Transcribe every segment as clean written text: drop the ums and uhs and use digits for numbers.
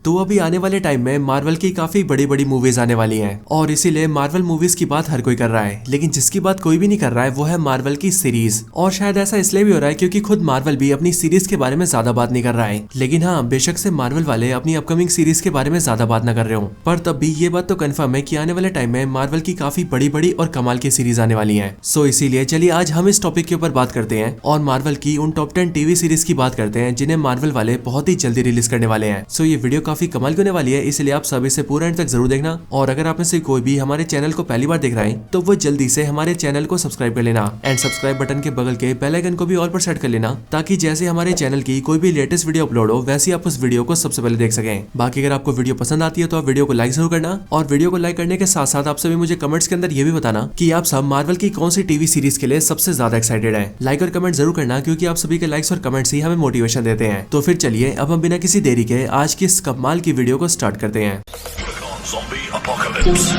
तो अभी आने वाले टाइम में मार्वल की काफी बड़ी बड़ी मूवीज आने वाली हैं और इसीलिए मार्वल मूवीज की बात हर कोई कर रहा है, लेकिन जिसकी बात कोई भी नहीं कर रहा है वो है मार्वल की सीरीज। और शायद ऐसा इसलिए भी हो रहा है क्योंकि खुद मार्वल भी अपनी सीरीज के बारे में ज्यादा बात नहीं कर रहा है। लेकिन हाँ, बेशक से मार्वल वाले अपनी अपकमिंग सीरीज के बारे में ज्यादा बात न कर रहे हो, पर तब भी ये बात तो कंफर्म है कि आने वाले टाइम में मार्वल की काफी बड़ी बड़ी और कमाल की सीरीज आने वाली है। सो इसीलिए चलिए आज हम इस टॉपिक के ऊपर बात करते हैं और मार्वल की उन टॉप 10 टीवी सीरीज की बात करते हैं जिन्हें मार्वल वाले बहुत ही जल्दी रिलीज करने वाले हैं। सो ये वीडियो काफी कमाल की होने वाली है, इसलिए आप सभी से पूरा एंड तक जरूर देखना। और अगर आप में से कोई भी हमारे चैनल को पहली बार देख रहा है तो वो जल्दी से हमारे चैनल को सब्सक्राइब कर लेना एंड सब्सक्राइब बटन के बगल के बेल आइकन को भी ऑल पर सेट कर लेना, ताकि जैसे हमारे चैनल की कोई भी लेटेस्ट वीडियो अपलोड हो वैसे आप उस वीडियो को सबसे पहले देख सकें। बाकी अगर आपको वीडियो पसंद आती है तो आप वीडियो को लाइक जरूर करना, और वीडियो को लाइक करने के साथ साथ आप सभी मुझे कमेंट्स के अंदर ये भी बताना कि आप सब मार्वल की कौन सी टीवी सीरीज के लिए सबसे ज्यादा एक्साइटेड है। लाइक और कमेंट जरूर करना, क्योंकि आप सभी के लाइक्स और कमेंट्स ही हमें मोटिवेशन देते हैं। तो फिर चलिए अब हम बिना किसी देरी के आज की इस कमाल की वीडियो को स्टार्ट करते हैं। Zombie apocalypse.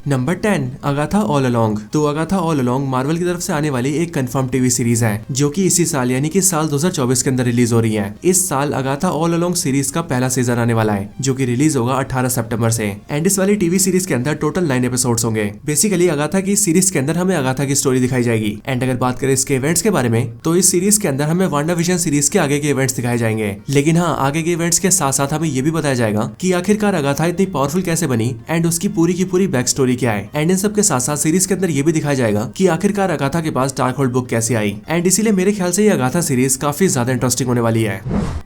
Number 10, Agatha all along. तो अगाथा ऑल अलोंग मार्वल की तरफ से आने वाली एक कंफर्म टीवी सीरीज है जो कि इसी साल यानी कि साल 2024 के अंदर रिलीज हो रही है। इस साल अगाथा ऑल अलोंग सीरीज का पहला सीजन आने वाला है जो कि रिलीज होगा 18 सितंबर से। एंड इस वाली टीवी सीरीज के अंदर टोटल 9 एपिसोड्स होंगे। बेसिकली अगाथा की सीरीज के अंदर हमें अगाथा की स्टोरी दिखाई जाएगी। एंड अगर बात करें इसके इवेंट्स के बारे में तो इस सीरीज के अंदर हमें वांडाविजन सीरीज के आगे के इवेंट्स दिखाए जाएंगे। लेकिन हाँ, आगे के इवेंट्स के साथ साथ हमें ये भी बताया जाएगा कि आखिरकार अगाथा इतनी पावरफुल कैसे बनी एंड उसकी पूरी की पूरी बैक स्टोरी क्या है। एंड इन सब के साथ साथ सीरीज के अंदर ये भी दिखाया जाएगा कि आखिरकार अगाथा के पास डार्क होल्ड बुक कैसे आई। एंड इसीलिए मेरे ख्याल से ये अगाथा सीरीज काफी ज्यादा इंटरेस्टिंग होने वाली है।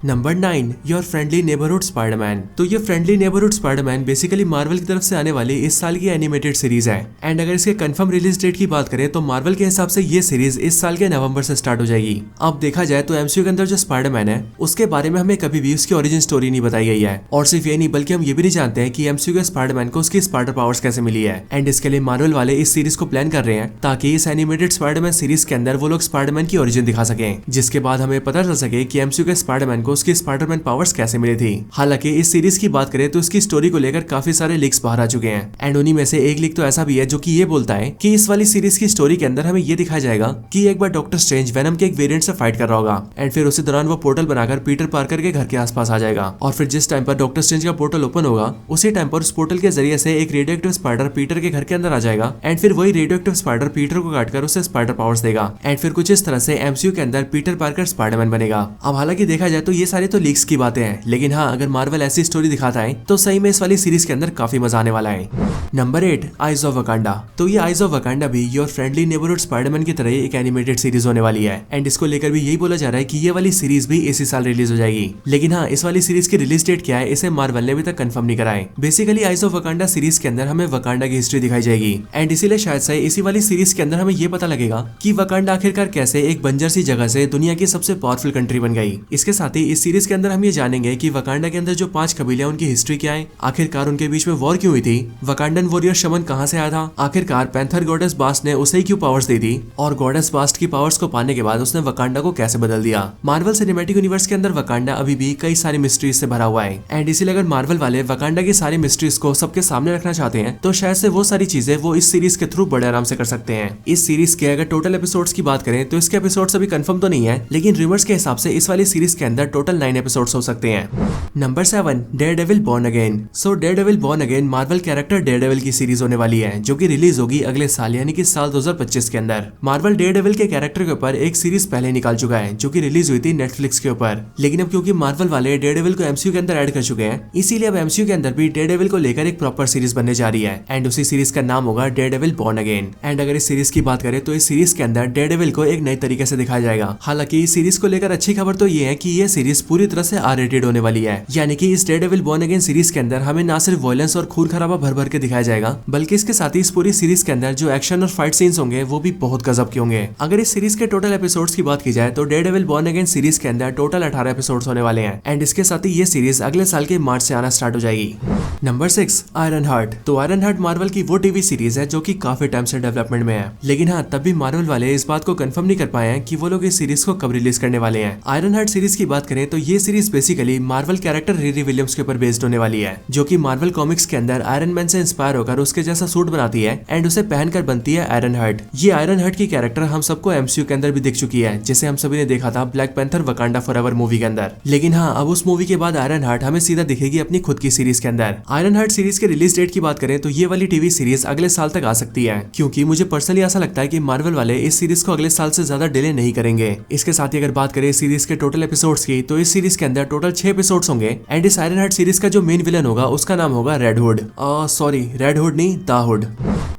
Number 9, your friendly neighbourhood Spiderman. तो ये friendly neighbourhood Spiderman basically Marvel की तरफ से आने वाली इस साल की एनिमेटेड सीरीज है। एंड अगर इसके कंफर्म रिलीज डेट की बात करें तो मार्वल के हिसाब से ये सीरीज इस साल के नवंबर से स्टार्ट हो जाएगी। अब देखा जाए तो एमसीयू के अंदर जो स्पाइडरमैन है उसके बारे में हमें कभी भी उसकी ओरिजिन स्टोरी नहीं बताई गई है। और सिर्फ ये नहीं बल्कि हम ये भी नहीं जानते हैं कि एमसीयू के स्पाइडरमैन को उसकी स्पाइडर पावर्स कैसे मिली है। एंड इसके लिए मार्वल वाले इस सीरीज को प्लान कर रहे हैं ताकि इस एनिमेटेड स्पाइडरमैन सीरीज के अंदर वो लोग स्पाइडरमैन की ओरिजिन दिखा सकें, जिसके बाद हमें पता चल सके कि एमसीयू के स्पाइडरमैन को उसकी स्पाइडरमैन पावर्स कैसे मिली थी। हालांकि इस सीरीज की बात करें तो इसकी स्टोरी को लेकर काफी सारे लीक्स बाहर आ चुके हैं। एंड उन्हीं में से एक लीक तो ऐसा भी है जो कि ये बोलता है कि इस वाली सीरीज की स्टोरी के अंदर हमें ये दिखाया जाएगा कि एक बार डॉक्टर स्ट्रेंज वेनम के एक वेरिएंट से फाइट कर रहा होगा एंड फिर उसी दौरान वो पोर्टल बनाकर पीटर पार्कर के घर के आसपास आ जाएगा। और फिर जिस टाइम पर डॉक्टर स्ट्रेंज का पोर्टल ओपन होगा उसी टाइम पर उस पोर्टल के जरिए से एक रेडियोएक्टिव स्पाइडर पीटर के घर के अंदर आ जाएगा एंड फिर वही रेडियोएक्टिव स्पाइडर पीटर को काटकर उसे स्पाइडर पावर्स देगा। एंड फिर कुछ इस तरह से एमसीयू के अंदर पीटर पार्कर स्पाइडरमैन बनेगा। अब हालांकि देखा जाए तो ये सारे तो लीक्स की बातें हैं, लेकिन हाँ, अगर मार्वल ऐसी स्टोरी दिखाता है तो सही में इस वाली सीरीज के अंदर काफी मजा आने वाला है। Number 8, eyes of Wakanda. तो ये आइज ऑफ वकांडा भी योर फ्रेंडली नेबरहुड स्पाइडरमैन की तरह एक एनिमेटेड सीरीज होने वाली है। एंड इसको लेकर भी यही बोला जा रहा है कि ये वाली सीरीज भी इसी साल रिलीज हो जाएगी। लेकिन हाँ, इस वाली सीरीज की रिलीज डेट क्या है इसे मार्वल ने अभी तक कंफर्म नहीं करा है। Basically eyes of Wakanda series के अंदर हमें वकांडा की हिस्ट्री दिखाई जाएगी। एंड इसीलिए शायद से इसी वाली सीरीज के अंदर हमें ये पता लगेगा कि वकांडा आखिरकार कैसे एक बंजर सी जगह से दुनिया की सबसे पावरफुल कंट्री बन गई। इसके साथ ही इस सीरीज के अंदर हम ये जानेंगे कि वकांडा के अंदर जो 5 कबीले उनकी हिस्ट्री क्या है, आखिरकार उनके बीच में वॉर क्यों हुई थी, वकांडन वॉरियर शमन कहां से आया था, आखिरकार पैंथर गॉडेस बास्ट ने उसे क्यों पावर्स दी थी, और गॉडेस बास्ट की पावर्स को पाने के बाद उसने वकांडा को कैसे बदल दिया। मार्वल सिनेमैटिक यूनिवर्स के अंदर वकांडा अभी भी कई सारी मिस्ट्रीज से भरा हुआ है। एंड इसीलिए अगर मार्वल वाले वकांडा की सारी मिस्ट्रीज को सबके सामने रखना चाहते हैं तो शायद से वो सारी चीजें वो इस सीरीज के थ्रू बड़े आराम से कर सकते हैं। इस सीरीज के अगर टोटल एपिसोड्स की बात करें तो इसके एपिसोड्स अभी कंफर्म तो नहीं है, लेकिन रूमर्स के हिसाब से इस वाली सीरीज के अंदर टोटल 9 एपिसोड्स हो सकते हैं। Number 7, Daredevil born again. So Daredevil born again Marvel character Daredevil की सीरीज होने वाली है जो कि रिलीज होगी अगले साल यानी कि साल 2025 के अंदर। मार्वल डेयरडेविल के कैरेक्टर के ऊपर एक सीरीज पहले निकाल चुका है जो कि रिलीज हुई थी नेटफ्लिक्स के ऊपर। लेकिन अब क्योंकि मार्वल वाले डेयरडेविल को एमसीयू के अंदर ऐड कर चुके हैं, इसीलिए अब एमसीयू के अंदर भी डेयरडेविल को लेकर एक प्रॉपर सीरीज बनने जा रही है। एंड उसी सीरीज का नाम होगा डेयरडेविल बॉर्न अगेन। एंड अगर इस सीरीज की बात करें तो इस सीरीज के अंदर डेयरडेविल को एक नए तरीके से दिखाया जाएगा। हालांकि इस सीरीज को लेकर अच्छी खबर तो ये है कि ये सीरीज पूरी तरह से आर रेटेड होने वाली है। यानी कि इस डेयरडेविल बॉर्न अगेन सीरीज के अंदर हमें ना सिर्फ वायलेंस और खून खराबा भर भर के दिखाया जाएगा, बल्कि इसके साथ ही इस पूरी सीरीज के अंदर जो एक्शन और फाइट सीन्स होंगे वो भी बहुत गजब के होंगे। अगर इस सीरीज के टोटल एपिसोड्स की बात की जाए तो डेयरडेविल बॉर्न अगेन सीरीज के अंदर टोटल 18 एपिसोड्स होने वाले हैं। एंड इसके साथ ही ये सीरीज अगले साल के मार्च से आना स्टार्ट हो जाएगी। Number 6, iron heart. तो आयरन हार्ट मार्वल मार्वल की वो टीवी सीरीज है जो कि काफी टाइम से डेवलपमेंट में है, लेकिन हाँ तब भी मार्वल वाले इस बात को कंफर्म नहीं कर पाए हैं कि वो लोग इस सीरीज को कब रिलीज करने वाले हैं। आयरन हार्ट सीरीज की बात करें तो ये series basically Marvel character Riri Williams के ऊपर बेस्ड होने वाली है, जो कि मार्वल कॉमिक्स के अंदर आयरन मैन से इंस्पायर होकर उसके जैसा सूट बनाती है एंड उसे पहनकर बनती है आयरन हार्ट। ये आयरन हार्ट की कैरेक्टर हम सबको एमसीयू के अंदर भी दिख चुकी है, जिसे हम सभी ने देखा था black panther Wakanda forever movie के अंदर। लेकिन हाँ अब उस मूवी के बाद आयरन हार्ट हमें सीधा दिखेगी अपनी खुद की सीरीज के अंदर। आयरन हार्ट सीरीज के रिलीज डेट की बात करें तो ये वाली टीवी सीरीज अगले साल तक आ सकती है, क्योंकि मुझे पर्सनली ऐसा लगता है कि मार्वल वाले इस सीरीज को अगले साल से ज्यादा डिले नहीं करेंगे। इसके साथ ही अगर बात करें सीरीज के टोटल एपिसोड्स की तो इस सीरीज के अंदर टोटल 6 एपिसोड्स होंगे एंड इस आयरन हार्ट सीरीज का जो मेन विलन होगा उसका नाम होगा red hood. Sorry red hood नहीं, द हुड।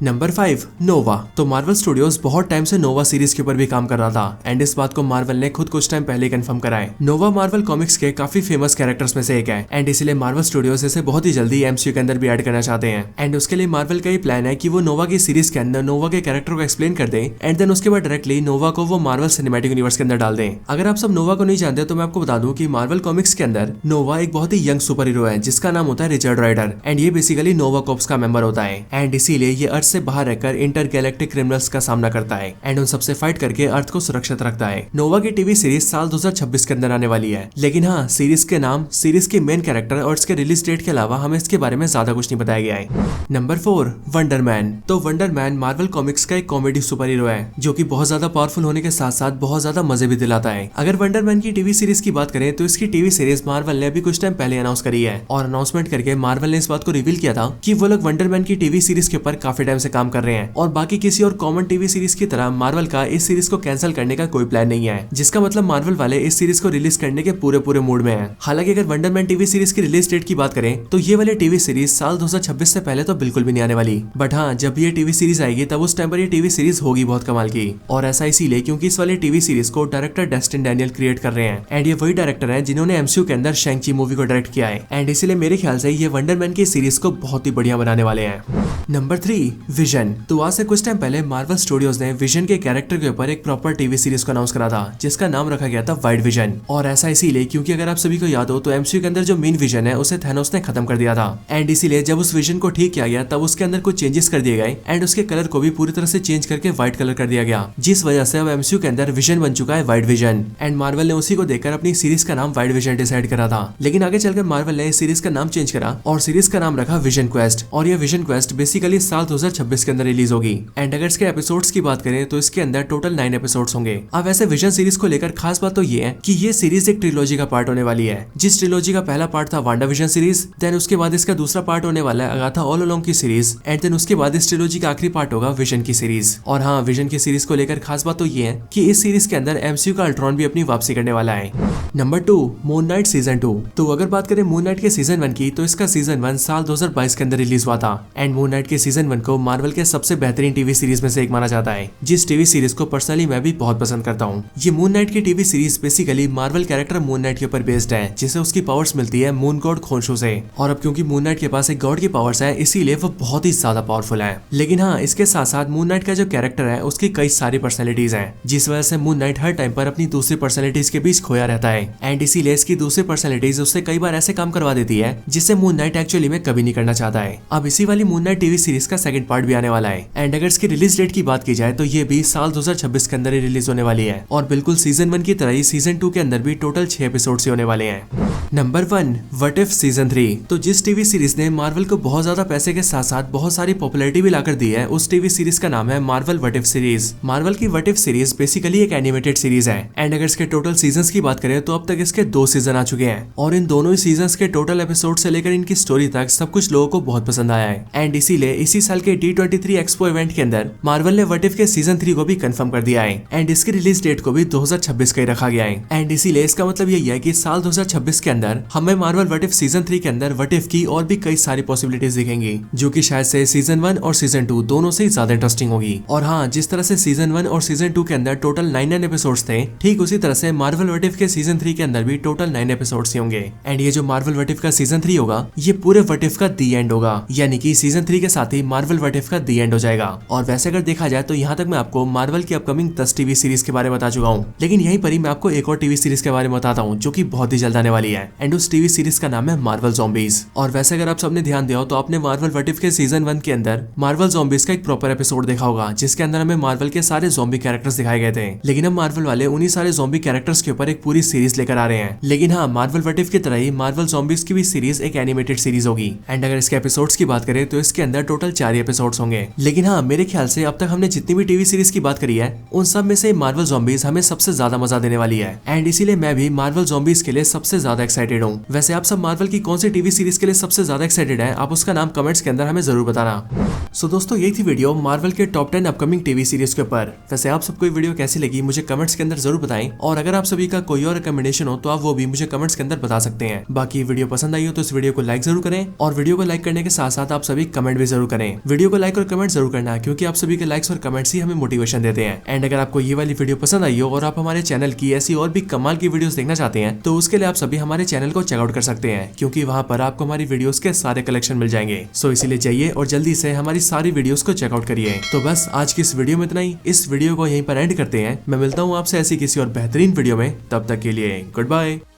नंबर 5 नोवा। तो मार्वल स्टूडियोज बहुत टाइम से नोवा सीरीज के ऊपर भी काम कर रहा था एंड इस बात को मार्वल ने खुद कुछ टाइम पहले कंफर्म करा है। नोवा मार्वल कॉमिक्स के काफी फेमस कैरेक्टर्स में से एक है एंड इसलिए मार्वल स्टूडियोज इसे बहुत ही जल्दी एमसीयू के अंदर भी ऐड करना चाहते हैं एंड उसके लिए मार्वल का ये प्लान है कि वो नोवा की सीरीज के अंदर नोवा के कैरेक्टर को एक्सप्लेन कर दे एंड देन उसके बाद डायरेक्टली नोवा को वो मार्वल सिनेमैटिक यूनिवर्स के अंदर डाल दें। अगर आप सब नोवा को नहीं जानते तो मैं आपको बता दूं कि मार्वल कॉमिक्स के अंदर नोवा एक बहुत ही यंग सुपर हीरो है जिसका नाम होता है रिचर्ड राइडर एंड ये बेसिकली नोवा कॉर्प्स का मेंबर होता है एंड इसीलिए ये अर्थ से बाहर रहकर इंटरगैलेक्टिक क्रिमिनल्स का सामना करता है एंड उन सबसे फाइट करके अर्थ को सुरक्षित रखता है। नोवा की टीवी सीरीज साल 2026 के अंदर आने वाली है, लेकिन हाँ सीरीज के नाम, सीरीज के मेन कैरेक्टर और इसके रिलीज डेट के अलावा हमें इसके बारे में ज्यादा कुछ नहीं बताया गया है। Number 4 wonder man. तो वंडर मैन मार्वल कॉमिक्स का एक कॉमेडी सुपर हीरो है जो कि बहुत ज्यादा पावरफुल होने के साथ साथ बहुत ज्यादा मजे भी दिलाता है। अगर वंडर मैन की टीवी सीरीज की बात करें तो इसकी टीवी सीरीज मार्वल ने अभी कुछ टाइम पहले अनाउंस करी है और अनाउंसमेंट करके मार्वल ने इस बात को रिवील किया था कि वो लोग वंडर मैन की टीवी सीरीज के ऊपर काफी टाइम से काम कर रहे हैं और बाकी किसी और कॉमन टीवी सीरीज की तरह मार्वल का इस सीरीज को कैंसिल करने का कोई प्लान नहीं है, जिसका मतलब मार्वल वाले इस सीरीज को रिलीज करने के पूरे मूड में हैं। हालांकि अगर वंडर मैन टीवी सीरीज की रिलीज डेट की बात करें तो ये वाली टीवी सीरीज साल 2026 से पहले तो बिल्कुल भी नहीं आने वाली, बट हाँ जब ये टीवी सीरीज आएगी तब उस टाइम पर ये टीवी सीरीज होगी बहुत कमाल की। और ऐसा इसीलिए क्योंकि इस वाली टीवी सीरीज को डायरेक्टर डस्टिन डैनियल क्रिएट कर रहे हैं एंड ये वही डायरेक्टर है जिन्होंने एमसीयू के अंदर शैंग-ची मूवी को डायरेक्ट किया है एंड इसीलिए मेरे ख्याल से ये वंडर मैन की सीरीज को बहुत ही बढ़िया बनाने वाले हैं। Number 3 vision. तो आज से कुछ टाइम पहले मार्वल स्टूडियोज ने विजन के कैरेक्टर के ऊपर एक प्रॉपर टीवी सीरीज को अनाउंस करा था जिसका नाम रखा गया था वाइड विजन। और ऐसा इसीलिए क्योंकि अगर आप सभी को याद हो तो एमसीयू के अंदर जो मेन विजन है उसे थैनोस ने खत्म कर दिया था एंड इसीलिए जब उस विजन को ठीक किया गया तब उसके अंदर कुछ चेंजेस कर दिए गए एंड उसके कलर को भी पूरी तरह से चेंज करके व्हाइट कलर कर दिया गया, जिस वजह से अब एमसीयू के अंदर विजन बन चुका है वाइड विजन एंड मार्वल ने उसी को देखकर अपनी सीरीज का नाम वाइड विजन डिसाइड करा था। लेकिन आगे चलकर मार्वल ने इस सीरीज का नाम चेंज करा और सीरीज का नाम रखा विजन क्वेस्ट और यह विजन क्वेस्ट बेसिकली साल 2026 के अंदर रिलीज होगी एंड अगर इसके एपिसोड्स की बात करें तो इसके अंदर टोटल 9 एपिसोड्स होंगे। अब वैसे विजन सीरीज को लेकर खास बात तो ये है कि ये सीरीज एक ट्रिलॉजी का पार्ट होने वाली है, जिस ट्रिलॉजी का पहला पार्ट था वांडा विजन सीरीज, देन उसके बाद इसका दूसरा पार्ट होने वाला है अगाथा ऑल अलोंग की सीरीज एंड देन उसके बाद इस ट्रिलॉजी का आखिरी पार्ट होगा विजन की सीरीज। और हाँ विजन की सीरीज को लेकर खास बात तो ये है कि इस सीरीज के अंदर एमसीयू का अल्ट्रॉन भी अपनी वापसी करने वाला है। Number 2 moon night season 2। तो अगर बात करें मून नाइट के सीजन 1 की तो इसका सीजन 1 साल 2022 के अंदर रिलीज हुआ था एंड मून नाइट के सीजन 1 को मार्वल के सबसे बेहतरीन टीवी सीरीज में से एक माना जाता है, जिस टीवी सीरीज को पर्सनली मैं भी बहुत पसंद करता हूँ। ये मून नाइट की TV series basically Marvel character moon night के ऊपर बेस्ड है, जिसे उसकी पावर्स मिलती है मून गॉड खोंशू से। और अब क्योंकि मून नाइट के पास एक गॉड की पावर्स है इसीलिए वो बहुत ही ज्यादा पावरफुल है। लेकिन हाँ इसके साथ साथ मून नाइट का जो कैरेक्टर है उसकी कई सारी पर्सनैलिटीज हैं, जिस वजह से मून नाइट हर टाइम पर अपनी दूसरी पर्सनैलिटीज के बीच खोया रहता है एंड इसीलिए इसकी दूसरी पर्सनैलिटीज उससे कई बार ऐसे काम करवा देती है जिससे मून नाइट एक्चुअली में कभी नहीं करना चाहता है। अब इसी वाली मून नाइट टीवी सीरीज का सेकंड पार्ट भी आने वाला है एंड अगर इसकी रिलीज डेट की बात की जाए तो ये भी साल 2026 के अंदर ही रिलीज होने वाली है और बिल्कुल सीजन 1 की तरह ही सीजन 2 के अंदर भी टोटल 6 एपिसोड्स होने वाले हैं। Number 1 what if season 3। तो जिस टीवी सीरीज ने मार्वल को बहुत ज्यादा पैसे के साथ साथ बहुत सारी पॉपुलैरिटी भी लाकर दी है उस टीवी सीरीज का नाम है Marvel what if series. Marvel की व्हाट इफ सीरीज बेसिकली एक एनिमेटेड सीरीज है एंड अगर इसके टोटल सीजन की बात करें तो अब तक इसके 2 सीजन आ चुके हैं और इन दोनों ही सीजन के टोटल एपिसोड से लेकर इनकी स्टोरी तक सब कुछ लोगों को बहुत पसंद आया है एंड इसीलिए इसी साल के D23 एक्सपो इवेंट के अंदर मार्वल ने व्हाट इफ के सीजन 3 को भी कंफर्म कर दिया है एंड इसकी रिलीज डेट को भी 2026 का ही रखा गया है एंड इसीलिए इसका मतलब यही है कि साल 2026 के अंदर हमें मार्वल व्हाट इफ सीजन 3 के अंदर व्हाट इफ की और भी कई सारी पॉसिबिलिटीज दिखेंगी, जो कि शायद से सीजन 1 और सीजन 2 दोनों से ही ज्यादा इंटरेस्टिंग होगी। और हाँ जिस तरह से सीजन 1 और सीजन 2 के अंदर टोटल 9 एपिसोड्स थे, ठीक उसी तरह से मार्वल व्हाट इफ के सीजन 3 के अंदर भी टोटल 9 एपिसोड्स होंगे एंड ये जो मार्वल व्हाट इफ का सीजन 3 होगा ये पूरे व्हाट इफ का दी एंड होगा, यानी कि सीजन 3 के साथ ही मार्वल व्हाट इफ का दी एंड हो जाएगा। और वैसे अगर देखा जाए तो यहाँ तक मैं आपको मार्वल की अपकमिंग 10 टीवी सीरीज के बारे में बता चुका हूँ, लेकिन यहीं पर ही मैं आपको एक और टीवी सीरीज के बारे में बताता हूँ जो कि बहुत ही जल्द आने वाली है एंड उस टीवी सीरीज का नाम है मार्वल ज़ॉम्बीज। और वैसे अगर आप सबने ध्यान दिया हो तो आपने मार्वल व्हाट इफ के सीजन 1 के अंदर मार्वल ज़ॉम्बीज का एक प्रॉपर एपिसोड देखा होगा, जिसके अंदर हमें मार्वल के सारे ज़ॉम्बी कैरेक्टर्स दिखाए गए थे। लेकिन अब मार्वल वाले उन्हीं सारे ज़ॉम्बी कैरेक्टर्स के ऊपर एक पूरी सीरीज लेकर आ रहे हैं। लेकिन हाँ, मार्वल व्हाट इफ की तरह ही मार्वल ज़ॉम्बीज की भी सीरीज एक एनिमेटेड सीरीज होगी। एंड अगर इसके एपिसोड्स की बात करें तो इसके अंदर टोटल 4 एपिसोड्स होंगे। लेकिन हाँ, मेरे ख्याल से अब तक हमने जितनी भी टीवी सीरीज की बात करी है उन सब में से मार्वल ज़ॉम्बीज हमें सबसे ज्यादा मजा देने वाली है। एंड इसीलिए मैं भी मार्वल ज़ॉम्बीज के लिए सबसे ज्यादा एक्साइटेड हूँ। वैसे आप सब मार्वल की कौन सी टीवी सीरीज के लिए सबसे ज्यादा एक्साइटेड है, आप उसका नाम कमेंट्स के अंदर हमें जरूर बताना। सो दोस्तों, यही थी वीडियो मार्वल के टॉप 10 अपकमिंग टीवी सीरीज के ऊपर। वैसे आप सबको ये वीडियो कैसी लगी मुझे कमेंट्स के अंदर जरूर बताएं, और अगर आप सभी का कोई और रिकमेंडेशन हो तो आप वो भी मुझे कमेंट्स के अंदर बता सकते हैं। बाकी वीडियो पसंद आई हो तो इस वीडियो को लाइक जरूर करें, और वीडियो को लाइक करने के साथ साथ आप सभी कमेंट भी जरूर करें। वीडियो को लाइक और कमेंट जरूर करना, क्योंकि आप सभी के लाइक्स और कमेंट्स ही हमें मोटिवेशन देते हैं। एंड अगर आपको ये वाली वीडियो पसंद आई हो और आप हमारे चैनल की ऐसी और भी कमाल की वीडियोस देखना चाहते हैं तो उसके लिए आप सभी हमारे चैनल को चेकआउट कर सकते हैं, क्योंकि वहां पर आपको हमारी वीडियोस के सारे कलेक्शन मिल जाएंगे। सो इसीलिए जाइए और जल्दी से हमारी सारी वीडियोस को चेकआउट करिए। तो बस आज की इस वीडियो में इतना ही। इस वीडियो को यहीं पर एंड करते हैं। मैं मिलता हूँ आपसे ऐसी किसी और बेहतरीन वीडियो में। तब तक के लिए गुड बाय।